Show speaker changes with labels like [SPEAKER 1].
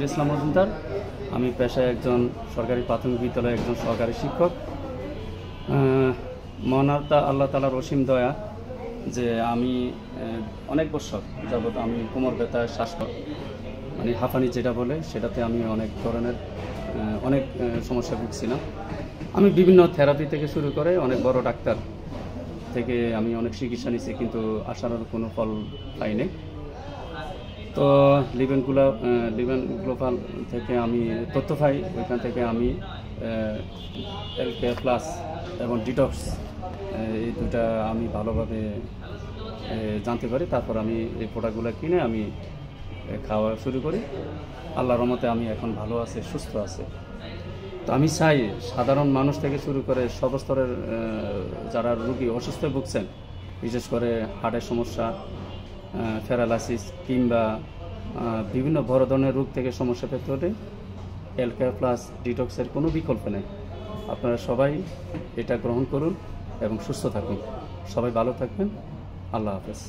[SPEAKER 1] ইসলাম মজুমদার। আমি পেশায় একজন সরকারি প্রাথমিক বিদ্যালয়ের একজন সহকারী শিক্ষক। মহান আল্লাহ তাআলার অসীম দয়া যে আমি অনেক বছর যাবৎ আমি কোমর ব্যথা, মানে হাঁফানি যেটা বলে, সেটাতে আমি অনেক ধরনের অনেক সমস্যা ভুগছিলাম। আমি বিভিন্ন থেরাপি থেকে শুরু করে অনেক বড় ডাক্তার থেকে আমি অনেক চিকিৎসা নিচ্ছি, কিন্তু আশার কোনো ফল পাইনি। তো লিভেন গ্লোবাল থেকে আমি তথ্য পাই, ওইখান থেকে আমি LK+ এবং ডিটক্স এই দুটা আমি ভালোভাবে জানতে পারি। তারপর আমি এই প্রোডাক্টগুলো কিনে আমি খাওয়া শুরু করি। আল্লাহর রহমতে আমি এখন ভালো আছি, সুস্থ আছি। তো আমি চাই সাধারণ মানুষ থেকে শুরু করে সর্বস্তরের যারা রোগী অসুস্থ ভুগছেন, বিশেষ করে হার্টের সমস্যা, প্যারালাইসিস কিংবা বিভিন্ন বড় ধরনের রোগ থেকে সমস্যা পেতে হলে LK+ ডিটক্সের কোনো বিকল্প নেই। আপনারা সবাই এটা গ্রহণ করুন এবং সুস্থ থাকুন। সবাই ভালো থাকবেন। আল্লাহ হাফেজ।